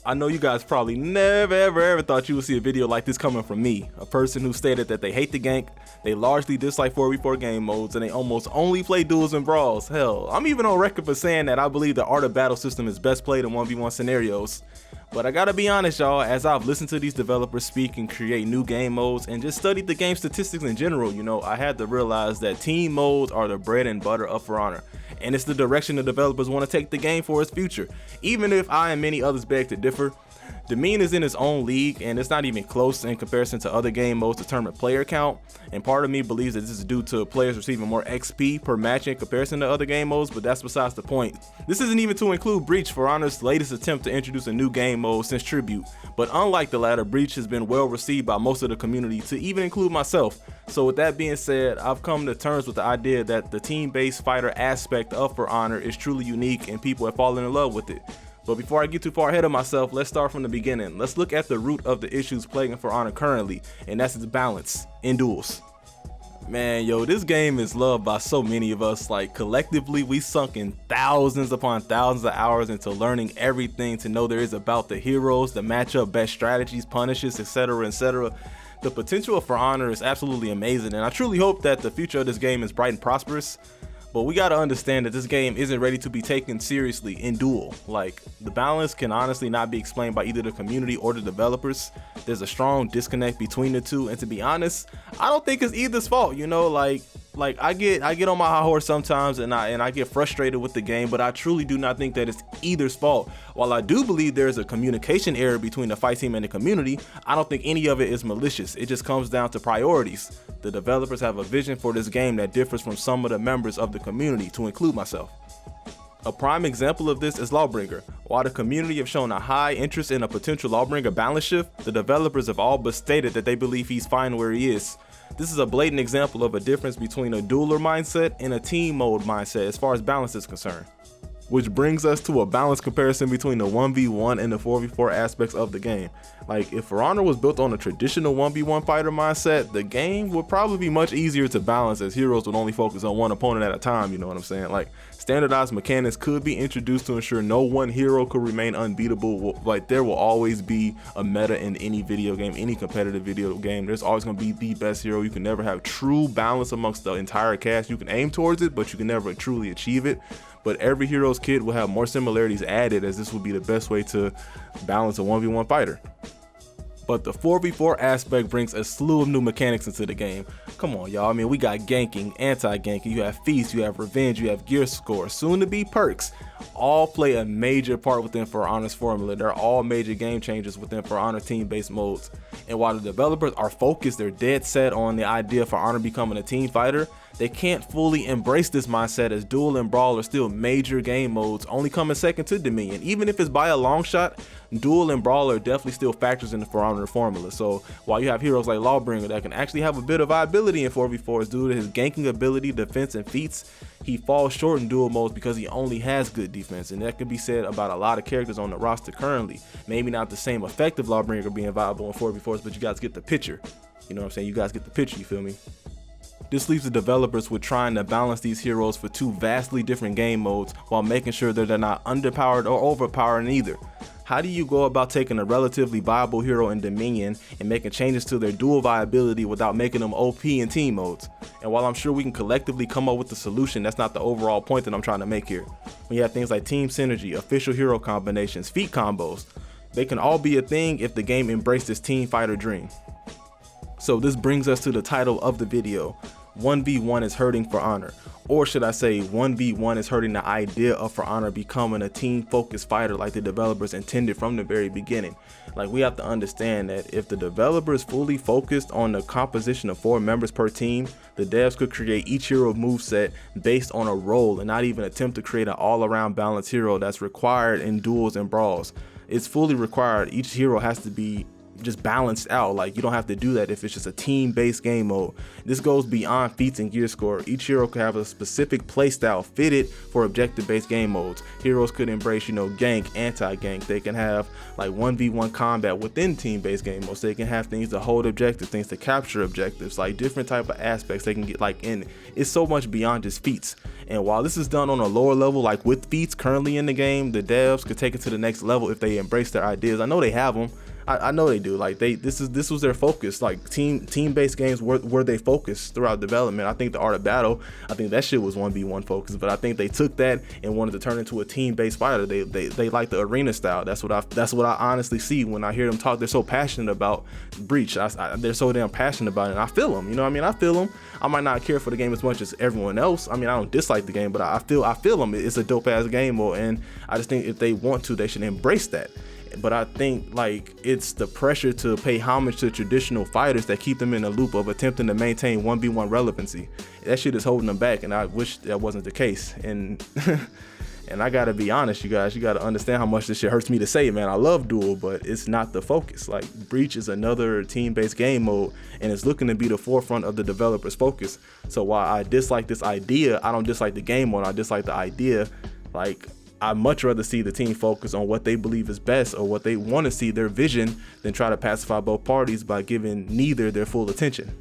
I know you guys probably never ever thought you would see a video like this coming from me, a person who stated that they hate the gank, they largely dislike 4v4 game modes, and they almost only play duels and brawls. Hell, I'm even on record for saying that I believe the Art of Battle system is best played in 1v1 scenarios. But I gotta be honest, y'all, as I've listened to these developers speak and create new game modes and just studied the game statistics in general, I had to realize that team modes are the bread and butter of For Honor. And it's the direction the developers want to take the game for its future. Even if I and many others beg to differ, Dominion is in its own league and it's not even close in comparison to other game modes determined player count, and part of me believes that this is due to players receiving more XP per match in comparison to other game modes, but that's besides the point. This isn't even to include Breach, For Honor's latest attempt to introduce a new game mode since Tribute, but unlike the latter, Breach has been well received by most of the community, to even include myself. So with that being said, I've come to terms with the idea that the team-based fighter aspect of For Honor is truly unique and people have fallen in love with it. But before I get too far ahead of myself, let's start from the beginning. Let's look at the root of the issues plaguing For Honor currently, and that's its balance in duels. Man, yo, this game is loved by so many of us. Like, collectively, we sunk in thousands upon thousands of hours into learning everything to know there is about the heroes, the matchup, best strategies, punishes, etc., etc. The potential of For Honor is absolutely amazing, and I truly hope that the future of this game is bright and prosperous. But we gotta understand that this game isn't ready to be taken seriously in duel. Like, the balance can honestly not be explained by either the community or the developers. There's a strong disconnect between the two, and to be honest, I don't think it's either's fault, Like I get on my high horse sometimes and I get frustrated with the game, but I truly do not think that it's either's fault. While I do believe there's a communication error between the fight team and the community, I don't think any of it is malicious. It just comes down to priorities. The developers have a vision for this game that differs from some of the members of the community, to include myself. A prime example of this is Lawbringer. While the community have shown a high interest in a potential Lawbringer balance shift, the developers have all but stated that they believe he's fine where he is. This is a blatant example of a difference between a dueler mindset and a team mode mindset as far as balance is concerned. Which brings us to a balanced comparison between the 1v1 and the 4v4 aspects of the game. Like, if For Honor was built on a traditional 1v1 fighter mindset, the game would probably be much easier to balance, as heroes would only focus on one opponent at a time, you know what I'm saying? Like, standardized mechanics could be introduced to ensure no one hero could remain unbeatable. Like, there will always be a meta in any video game, any competitive video game. There's always going to be the best hero. You can never have true balance amongst the entire cast. You can aim towards it, but you can never truly achieve it. But every hero's kit will have more similarities added, as this will be the best way to balance a 1v1 fighter. But the 4v4 aspect brings a slew of new mechanics into the game. Come on, y'all. I mean, we got ganking, anti-ganking, you have feast, you have revenge, you have gear score, soon to be perks. All play a major part within For Honor's formula. They're all major game changers within For Honor team-based modes. And while the developers are focused, they're dead set on the idea of For Honor becoming a team fighter, they can't fully embrace this mindset, as duel and brawl are still major game modes, only coming second to Dominion. Even if it's by a long shot, duel and brawl are definitely still factors in the For Honor formula. So while you have heroes like Lawbringer that can actually have a bit of viability in 4v4s due to his ganking ability, defense, and feats, he falls short in duel modes because he only has good defense, and that can be said about a lot of characters on the roster currently. Maybe not the same effective Lawbringer being viable in 4v4s, but you guys get the picture. You know what I'm saying? You guys get the picture, you feel me? This leaves the developers with trying to balance these heroes for two vastly different game modes while making sure that they're not underpowered or overpowered in either. How do you go about taking a relatively viable hero in Dominion and making changes to their dual viability without making them OP in team modes? And while I'm sure we can collectively come up with a solution, that's not the overall point that I'm trying to make here. When you have things like team synergy, official hero combinations, feat combos, they can all be a thing if the game embraced this team fighter dream. So this brings us to the title of the video. 1v1 is hurting For Honor, or should I say 1v1 is hurting the idea of For Honor becoming a team focused fighter like the developers intended from the very beginning. Like, we have to understand that if the developers fully focused on the composition of 4 members per team, the devs could create each hero moveset based on a role and not even attempt to create an all-around balanced hero that's required in duels and brawls. It's fully required. Each hero has to be just balanced out. Like, you don't have to do that if it's just a team-based game mode. This goes beyond feats and gear score. Each hero could have a specific playstyle fitted for objective-based game modes. Heroes could embrace, you know, gank, anti-gank. They can have like 1v1 combat within team-based game modes. They can have things to hold objectives, things to capture objectives, like different type of aspects they can get. Like, in it's so much beyond just feats. And while this is done on a lower level, like with feats currently in the game, the devs could take it to the next level if they embrace their ideas. I know they have them. I know they do. Like, this was their focus. Like, team-based games were they focused throughout development. I think the Art of Battle, I think that shit was 1v1 focused, but I think they took that and wanted to turn it into a team-based fighter. They like the arena style. That's what I honestly see when I hear them talk. They're so passionate about Breach. They're so damn passionate about it, and I feel them. You know what I mean? I feel them. I might not care for the game as much as everyone else. I mean, I don't dislike the game, but I feel them. It's a dope ass game mode, and I just think if they want to, they should embrace that. But I think, like, it's the pressure to pay homage to traditional fighters that keep them in a loop of attempting to maintain 1v1 relevancy. That shit is holding them back, and I wish that wasn't the case. And and I gotta be honest, you guys, you gotta understand how much this shit hurts me to say, man. I love Duel, but it's not the focus. Like, Breach is another team-based game mode, and it's looking to be the forefront of the developer's focus. So while I dislike this idea, I don't dislike the game mode, I dislike the idea. Like, I'd much rather see the team focus on what they believe is best or what they want to see, their vision, than try to pacify both parties by giving neither their full attention.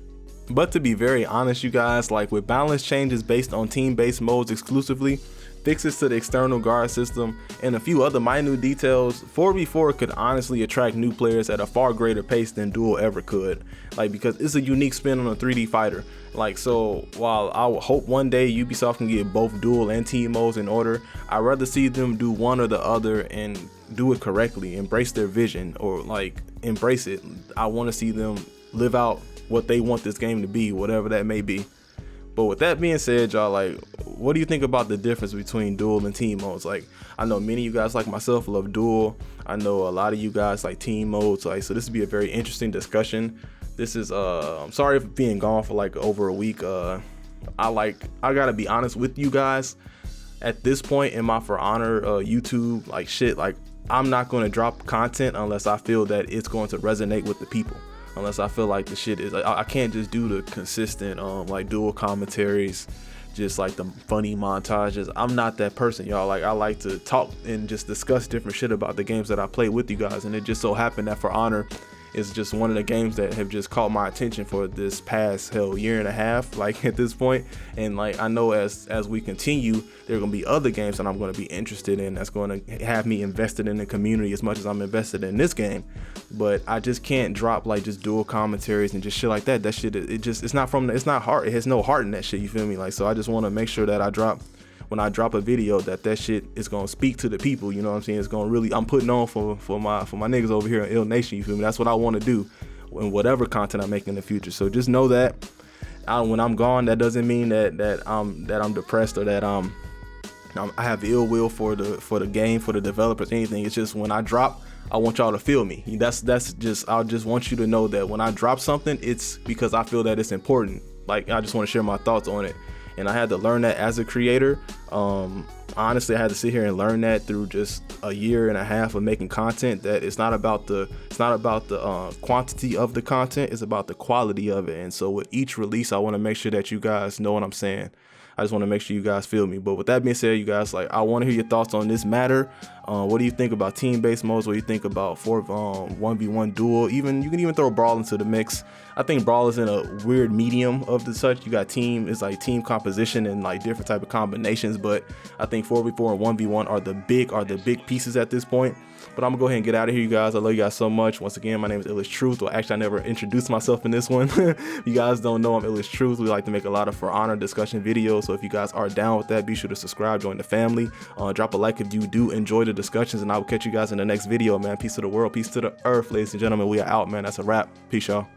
But to be very honest, you guys, like, with balance changes based on team-based modes exclusively, fixes to the external guard system, and a few other minute details, 4v4 could honestly attract new players at a far greater pace than Duel ever could. Like, because it's a unique spin on a 3D fighter. Like, so while I would hope one day Ubisoft can get both Duel and team modes in order, I'd rather see them do one or the other and do it correctly, embrace their vision, or like embrace it. I want to see them live out what they want this game to be, whatever that may be. But with that being said, y'all, like, what do you think about the difference between Duel and team modes? Like, I know many of you guys like myself love Duel. I know a lot of you guys like team modes. Like, so this would be a very interesting discussion. This is I'm sorry for being gone for like over a week. I gotta be honest with you guys. At this point in my For Honor YouTube, like, shit, like, I'm not going to drop content unless I feel that it's going to resonate with the people. Unless I feel like the shit is, I can't just do the consistent like Duel commentaries, just like the funny montages. I'm not that person, y'all. Like, I like to talk and just discuss different shit about the games that I play with you guys, and it just so happened that For Honor is just one of the games that have just caught my attention for this past year and a half, like, at this point. And like, I know as we continue, there are gonna be other games that I'm gonna be interested in that's gonna have me invested in the community as much as I'm invested in this game. But I just can't drop like just Duel commentaries and just shit like that. That shit, it's not heart. It has no heart in that shit, you feel me? Like, so I just want to make sure that when I drop a video, that shit is gonna speak to the people, you know what I'm saying? It's gonna really, I'm putting on for my niggas over here in Ill Nation, you feel me? That's what I want to do in whatever content I make in the future. So just know that when I'm gone, that doesn't mean that I'm depressed or that I have ill will for the game, for the developers, anything. It's just when I drop, I want y'all to feel me. That's just, I just want you to know that when I drop something, it's because I feel that it's important. Like, I just want to share my thoughts on it. And I had to learn that as a creator. Honestly, I had to sit here and learn that through just a year and a half of making content, that it's not about the quantity of the content, it's about the quality of it. And so with each release, I want to make sure that you guys know what I'm saying. I just want to make sure you guys feel me. But with that being said, you guys, like, I want to hear your thoughts on this matter. What do you think about team-based modes? What do you think about 1v1 Duel? You can even throw Brawl into the mix. I think Brawl is in a weird medium of the such. You got it's like team composition and like different type of combinations. But I think 4v4 and 1v1 are the big pieces at this point. But I'm gonna go ahead and get out of here, you guys. I love you guys so much. Once again, my name is Illish Truth. Well, actually, I never introduced myself in this one. You guys don't know I'm Illish Truth. We like to make a lot of For Honor discussion videos. So if you guys are down with that, be sure to subscribe, join the family. Drop a like if you do enjoy the discussions, and I will catch you guys in the next video, man. Peace to the world, peace to the earth, ladies and gentlemen. We are out, man. That's a wrap. Peace, y'all.